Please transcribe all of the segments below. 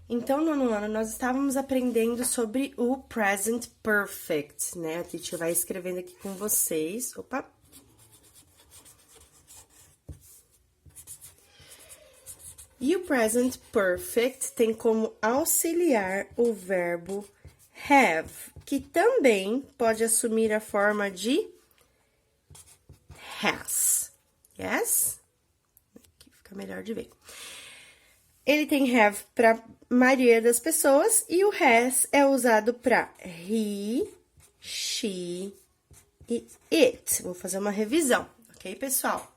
Então, no nono ano, nós estávamos aprendendo sobre o present perfect, né? A teacher vai escrevendo aqui com vocês. Opa! E o present perfect tem como auxiliar o verbo have, que também pode assumir a forma de has. Yes? Aqui fica melhor de ver. Ele tem have para maioria das pessoas e o has é usado para he, she e it. Vou fazer uma revisão, ok, pessoal?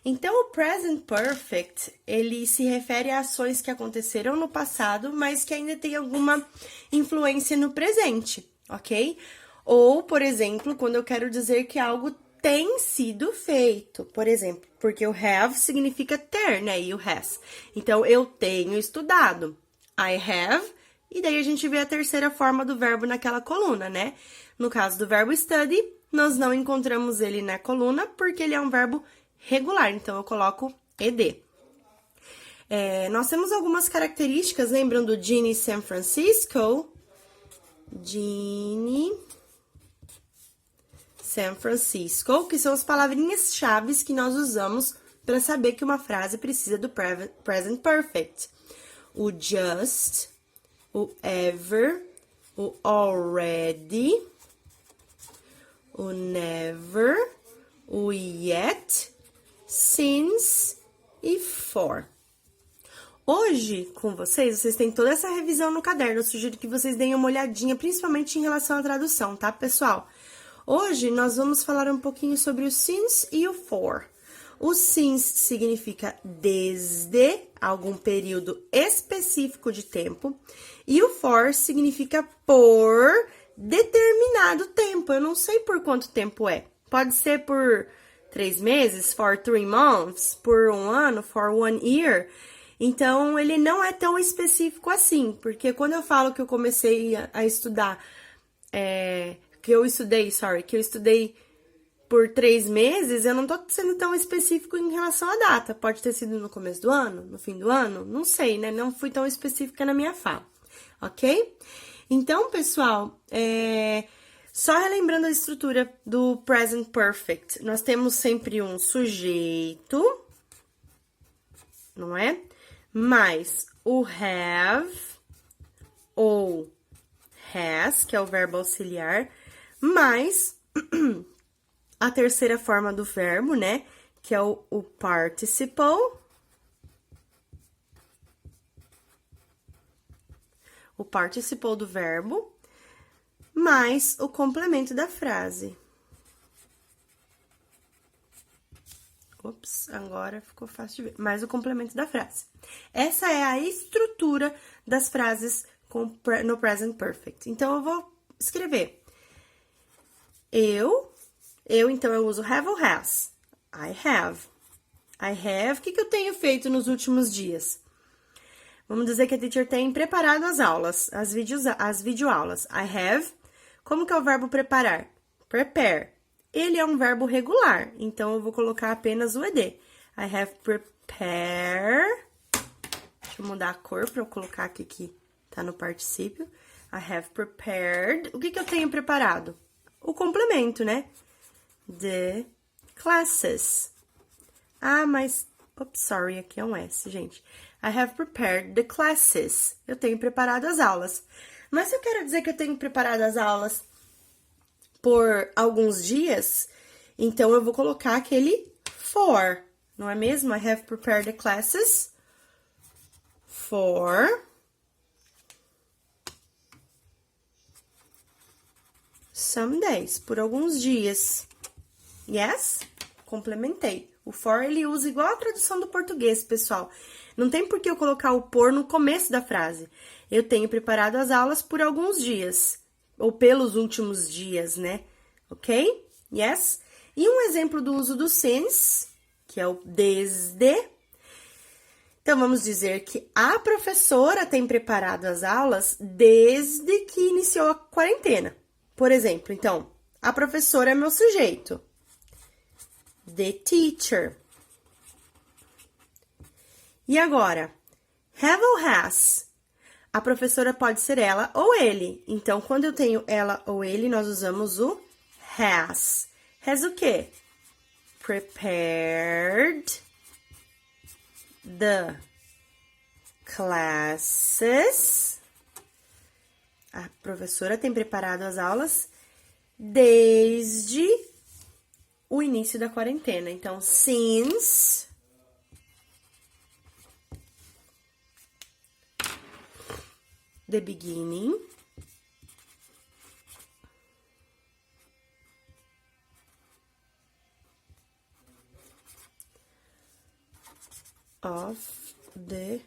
Então, o present perfect, ele se refere a ações que aconteceram no passado, mas que ainda tem alguma influência no presente, ok? Ou, por exemplo, quando eu quero dizer que algo tem sido feito, por exemplo, porque o have significa ter, né? E o has. Então, eu tenho estudado. I have, e daí a gente vê a terceira forma do verbo naquela coluna, né? No caso do verbo study, nós não encontramos ele na coluna porque ele é um verbo regular, então eu coloco ed. Nós temos algumas características, lembram do Ginny San Francisco? Ginny San Francisco, que são as palavrinhas-chave que nós usamos para saber que uma frase precisa do present perfect. O just, o ever, o already, o never, o yet, since e for. Hoje, com vocês têm toda essa revisão no caderno. Eu sugiro que vocês deem uma olhadinha, principalmente em relação à tradução, tá, pessoal? Hoje, nós vamos falar um pouquinho sobre o since e o for. O since significa desde algum período específico de tempo. E o for significa por determinado tempo. Eu não sei por quanto tempo é. Pode ser por 3 meses, for 3 months, por 1 ano, for 1 year. Então, ele não é tão específico assim, porque quando eu falo que eu comecei a estudar, que eu estudei por 3 meses, eu não tô sendo tão específico em relação à data. Pode ter sido no começo do ano, no fim do ano, não sei, né? Não fui tão específica na minha fala, ok? Então, pessoal, só relembrando a estrutura do present perfect, nós temos sempre um sujeito, não é? Mais o have ou has, que é o verbo auxiliar, mais a terceira forma do verbo, né? Que é o participle. O participle do verbo, mais o complemento da frase. Ops, agora ficou fácil de ver. Mais o complemento da frase. Essa é a estrutura das frases no present perfect. Então, eu vou escrever. Então, eu uso have ou has. I have. I have. O que eu tenho feito nos últimos dias? Vamos dizer que a teacher tem preparado as aulas, as videoaulas. I have. Como que é o verbo preparar? Prepare. Ele é um verbo regular, então eu vou colocar apenas o ed. I have prepared. Deixa eu mudar a cor para eu colocar aqui que tá no particípio. I have prepared. O que eu tenho preparado? O complemento, né? The classes. Ah, mas... Oops, sorry, aqui é um S, gente. I have prepared the classes. Eu tenho preparado as aulas. Mas se eu quero dizer que eu tenho preparado as aulas por alguns dias, então eu vou colocar aquele for, não é mesmo? I have prepared the classes for some days, por alguns dias. Yes? Complementei. O for, ele usa igual a tradução do português, pessoal. Não tem por que eu colocar o por no começo da frase. Eu tenho preparado as aulas por alguns dias, ou pelos últimos dias, né? Ok? Yes? E um exemplo do uso do since, que é o desde. Então, vamos dizer que a professora tem preparado as aulas desde que iniciou a quarentena. Por exemplo, então, a professora é meu sujeito. The teacher. E agora, have ou has? a professora pode ser ela ou ele. Então, quando eu tenho ela ou ele, nós usamos o has. Has o quê? Prepared the classes. A professora tem preparado as aulas desde o início da quarentena. Então, since the beginning of the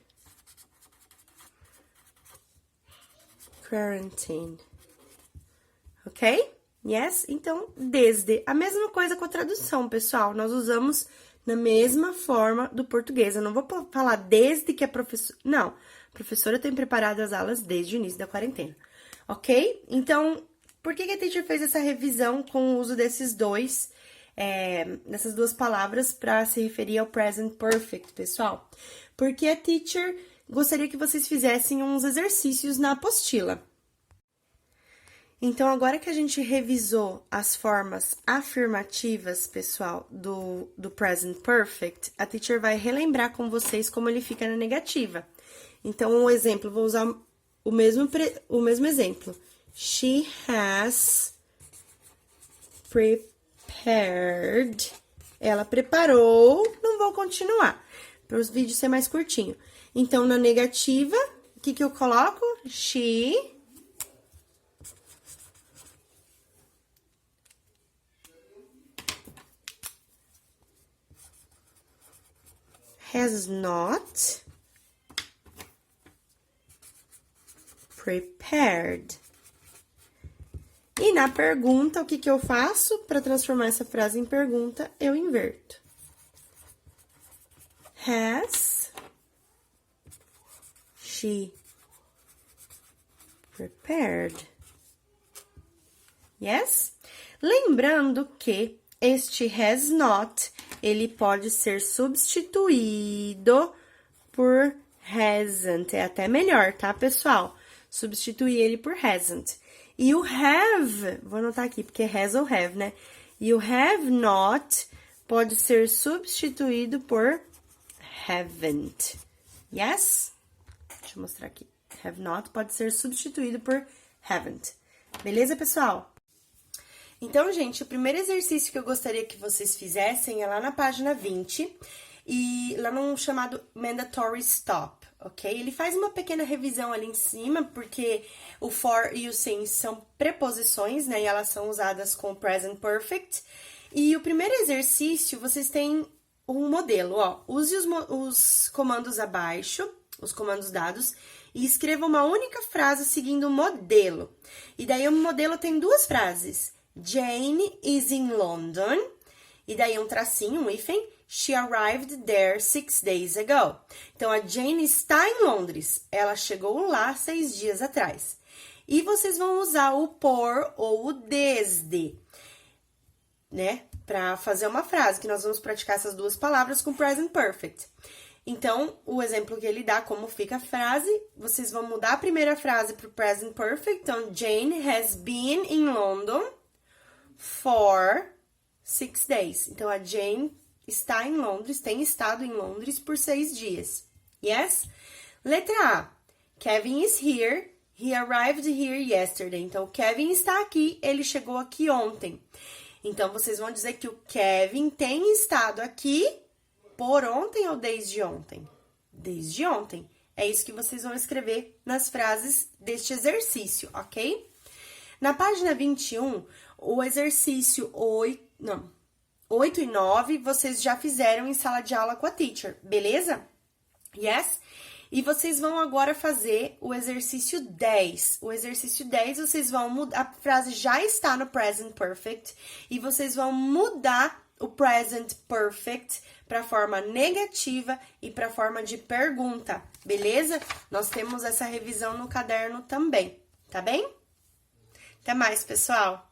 quarantine. Ok? Yes? Então, desde. A mesma coisa com a tradução, pessoal. Nós usamos na mesma forma do português. Eu não vou falar desde que a professora... Não. A professora tem preparado as aulas desde o início da quarentena. Ok? Então, por que a teacher fez essa revisão com o uso dessas duas palavras para se referir ao present perfect, pessoal? Porque a teacher gostaria que vocês fizessem uns exercícios na apostila. Então, agora que a gente revisou as formas afirmativas, pessoal, do present perfect, a teacher vai relembrar com vocês como ele fica na negativa. Então, um exemplo, vou usar o mesmo exemplo. She has prepared. Ela preparou, não vou continuar, para os vídeos ser mais curtinho. Então, na negativa, o que eu coloco? She has not prepared. E na pergunta, o que eu faço para transformar essa frase em pergunta? Eu inverto. Has she prepared? Yes? Lembrando que este has not, ele pode ser substituído por hasn't. É até melhor, tá, pessoal? Substituir ele por hasn't. E o have, vou anotar aqui, porque é has ou have, né? E o have not pode ser substituído por haven't. Yes? Deixa eu mostrar aqui. Have not pode ser substituído por haven't. Beleza, pessoal? Então, gente, o primeiro exercício que eu gostaria que vocês fizessem é lá na página 20 e lá num chamado Mandatory Stop, ok? Ele faz uma pequena revisão ali em cima, porque o for e o since são preposições, né? E elas são usadas com o present perfect. E o primeiro exercício, vocês têm um modelo, ó. Use os comandos abaixo, os comandos dados, e escreva uma única frase seguindo o modelo. E daí o modelo tem duas frases. Jane is in London. E daí um tracinho, um hífen. She arrived there 6 days ago. Então, a Jane está em Londres. Ela chegou lá 6 dias atrás. E vocês vão usar o por ou o desde, né? Para fazer uma frase, que nós vamos praticar essas duas palavras com present perfect. Então, o exemplo que ele dá, como fica a frase, vocês vão mudar a primeira frase para o present perfect. Então, Jane has been in London for 6 days. Então, a Jane está em Londres, tem estado em Londres por 6 dias. Yes? Letra A. Kevin is here. He arrived here yesterday. Então, o Kevin está aqui, ele chegou aqui ontem. Então, vocês vão dizer que o Kevin tem estado aqui por ontem ou desde ontem? Desde ontem. É isso que vocês vão escrever nas frases deste exercício, ok? Na página 21, o exercício 8 e 9, vocês já fizeram em sala de aula com a teacher, beleza? Yes? E vocês vão agora fazer o exercício 10. O exercício 10, vocês vão mudar, a frase já está no present perfect, e vocês vão mudar o present perfect para a forma negativa e para a forma de pergunta, beleza? Nós temos essa revisão no caderno também, tá bem? Até mais, pessoal!